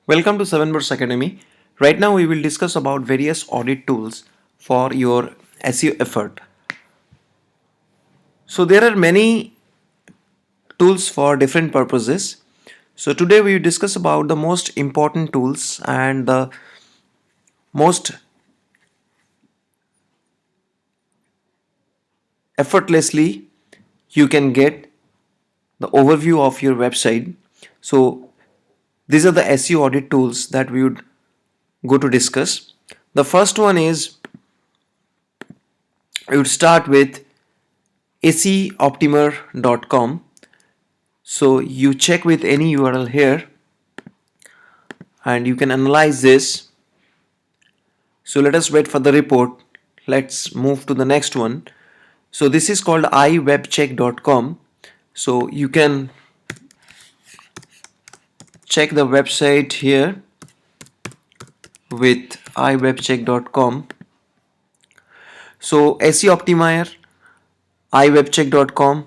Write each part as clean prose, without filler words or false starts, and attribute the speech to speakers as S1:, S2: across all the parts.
S1: Welcome to 7 Words Academy. Right now we will discuss about various audit tools for your SEO effort. So there are many tools for different purposes. So today we will discuss about the most important tools and the most effortlessly you can get the overview of your website. So these are the SEO audit tools that we would go to discuss. The first one is we would start with seoptimer.com. So you check with any URL here and you can analyze this. So let us wait for the report. Let's move to the next one. So this is called iwebcheck.com. So you can check the website here with iwebcheck.com. So SEO Optimize iwebcheck.com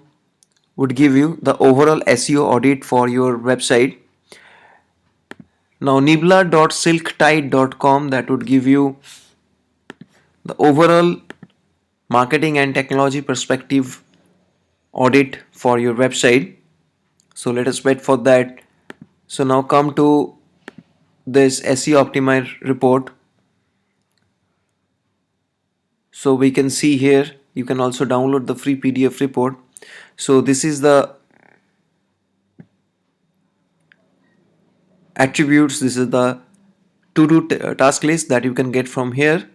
S1: would give you the overall SEO audit for your website. Now nibla.silktide.com, that would give you the overall marketing and technology perspective audit for your website. So let us wait for that. So now come to this SEO Optimize report. So we can see here, you can also download the free PDF report. So this is the attributes, this is the to-do task list that you can get from here.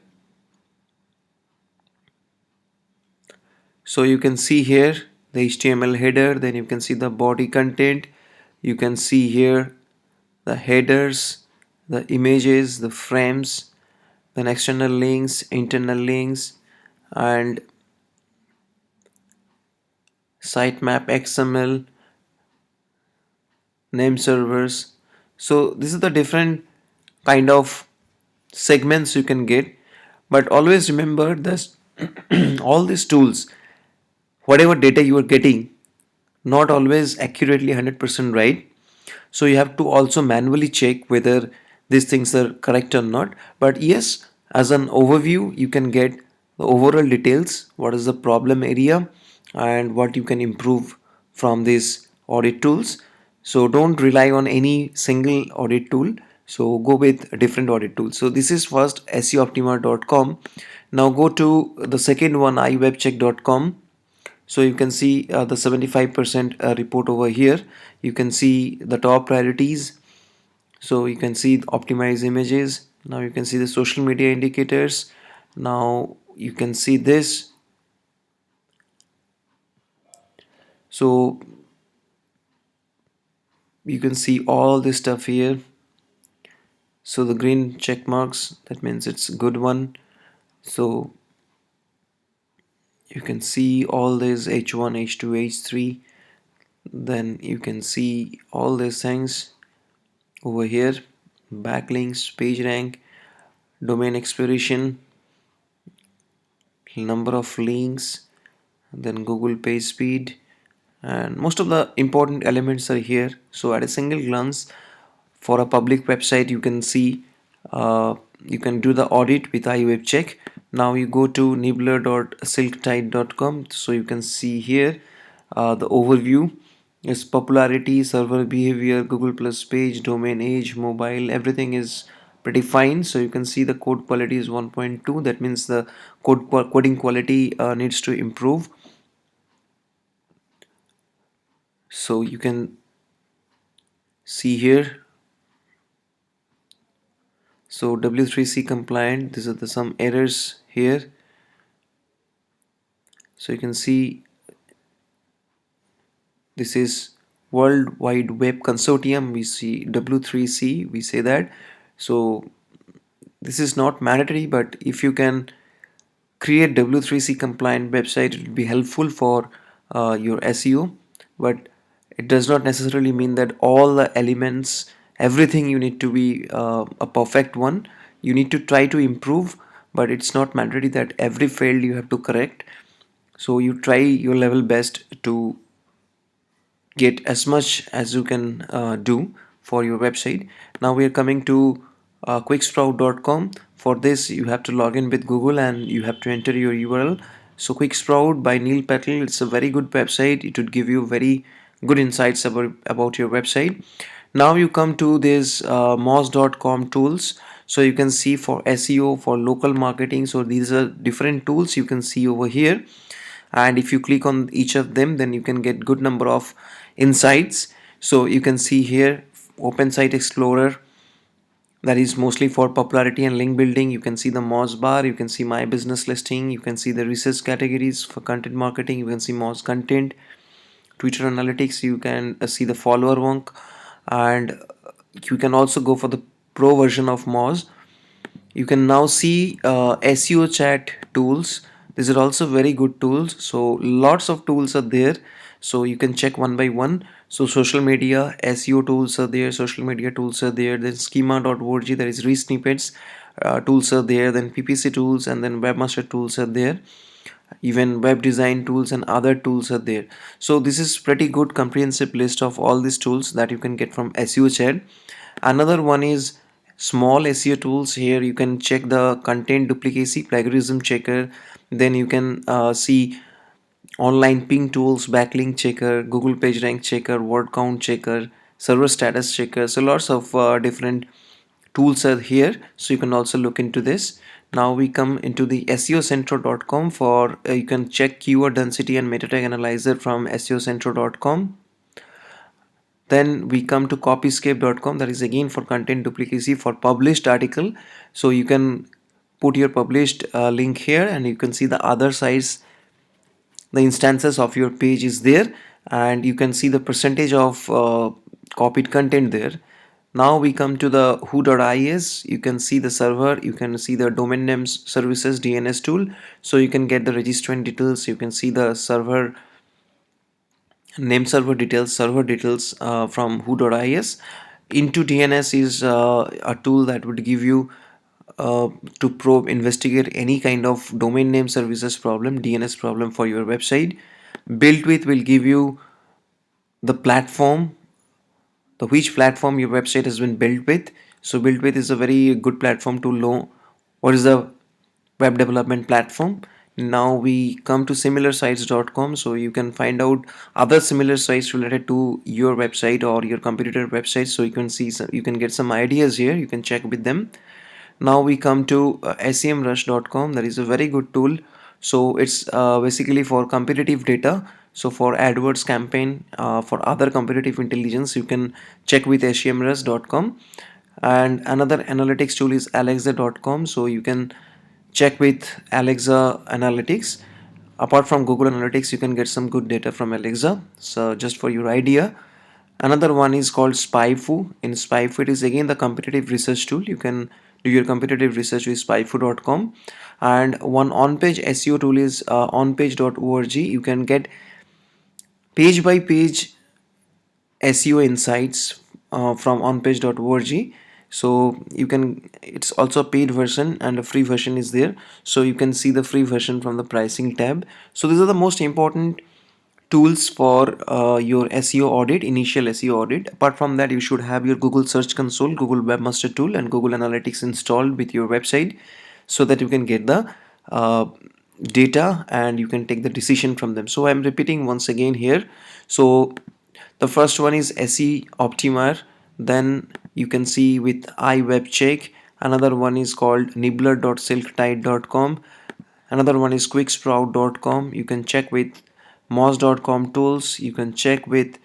S1: So you can see here the HTML header, then you can see the body content, you can see here the headers, the images, the frames, then external links, internal links, and sitemap XML, name servers. So this is the different kind of segments you can get, but always remember this all these tools, whatever data you are getting, not always accurately 100% right. So you have to also manually check whether these things are correct or not. But yes, as an overview you can get the overall details, what is the problem area and what you can improve from these audit tools. So don't rely on any single audit tool, so go with a different audit tool. So this is first seoptimer.com. now go to the second one, iwebcheck.com. So you can see the 75% report over here. You can see the top priorities. So you can see the optimize images. Now you can see the social media indicators. Now you can see this. So you can see all this stuff here. So the green check marks, that means it's a good one. So you can see all this H1, H2, H3. Then you can see all these things over here: backlinks, page rank, domain expiration, number of links, then Google page speed, and most of the important elements are here. So at a single glance, for a public website, you can see you can do the audit with iWebCheck. Now you go to nibbler.silktide.com. So you can see here the overview is popularity, server behavior, Google plus page, domain age, mobile, everything is pretty fine. So you can see the code quality is 1.2. That means the coding quality needs to improve. So you can see here, so W3C compliant, these are the some errors here. So you can see this is World Wide Web Consortium, we see W3C, we say that. So this is not mandatory, but if you can create W3C compliant website, it will be helpful for your SEO. But it does not necessarily mean that all the elements, everything you need to be a perfect one. You need to try to improve, but it's not mandatory that every failed you have to correct. So you try your level best to get as much as you can do. for your website. Now we are coming to quicksprout.com. For this you have to log in with Google and you have to enter your URL. So Quicksprout by Neil Patel, it's a very good website. It would give you very good insights about your website. Now you come to this moz.com tools. So you can see for SEO, for local marketing, so these are different tools you can see over here, and if you click on each of them then you can get good number of insights. So you can see here Open Site Explorer, that is mostly for popularity and link building. You can see the Moz bar, you can see my business listing, you can see the research categories for content marketing, you can see Moz content, Twitter analytics, you can see the follower wonk, and you can also go for the pro version of Moz. You can now see SEO chat tools. These are also very good tools. So lots of tools are there, so you can check one by one. So social media SEO tools are there, social media tools are there, then schema.org, there is re-snippets tools are there, then PPC tools, and then webmaster tools are there, even web design tools and other tools are there. So this is pretty good comprehensive list of all these tools that you can get from SEO chat. Another one is small SEO tools. Here you can check the content duplicacy, plagiarism checker, then you can see online ping tools, backlink checker, Google page rank checker, word count checker, server status checker. So lots of different tools are here, so you can also look into this. Now we come into the Seocentral.com. For you can check keyword density and meta tag analyzer from Seocentral.com. Then we come to copyscape.com, that is again for content duplicacy for published article. So you can put your published link here and you can see the other sites, the instances of your page is there, and you can see the percentage of copied content there. Now we come to the who.is. You can see the server, you can see the domain names services DNS tool, so you can get the registrant details, you can see the server name, server details from who.is. Into DNS is a tool that would give you to probe, investigate any kind of domain name services problem, DNS problem for your website. Built with will give you the platform, the which platform your website has been built with. So built with is a very good platform to know what is the web development platform. Now we come to similarsites.com, so you can find out other similar sites related to your website or your competitor website, so you can see some, you can get some ideas here, you can check with them. Now we come to semrush.com. That is a very good tool. So it's basically for competitive data, so for AdWords campaign, for other competitive intelligence, you can check with semrush.com. And another analytics tool is alexa.com, so you can check with Alexa analytics. Apart from Google Analytics, you can get some good data from Alexa, so just for your idea. Another one is called SpyFu. In SpyFu, it is again the competitive research tool. You can do your competitive research with spyfu.com. And one on-page SEO tool is onpage.org. You can get page by page SEO insights from onpage.org. So you can, it's also a paid version and a free version is there, so you can see the free version from the pricing tab. So these are the most important tools for your SEO audit, initial SEO audit. Apart from that, you should have your Google Search Console, Google Webmaster Tool, and Google Analytics installed with your website, so that you can get the data and you can take the decision from them. So I'm repeating once again here. So the first one is SE Optimize, then you can see with iWebCheck. Another one is called nibbler.silktide.com. Another one is quicksprout.com. You can check with moz.com tools. You can check with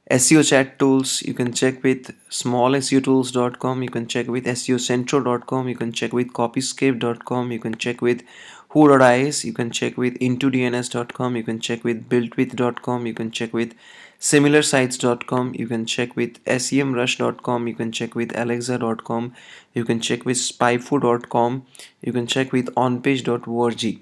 S1: SEO chat tools. You can check with smallseotools.com. You can check with seocentral.com. You can check with copyscape.com. You can check with who.is. You can check with intodns.com. You can check with builtwith.com. You can check with similarsites.com. You can check with semrush.com. You can check with alexa.com. You can check with spyfu.com. You can check with onpage.org.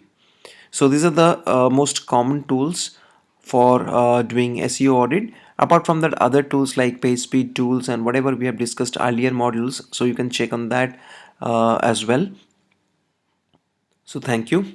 S1: So these are the most common tools for doing SEO audit. Apart from that, other tools like page speed tools and whatever we have discussed earlier modules, so you can check on that as well. So thank you.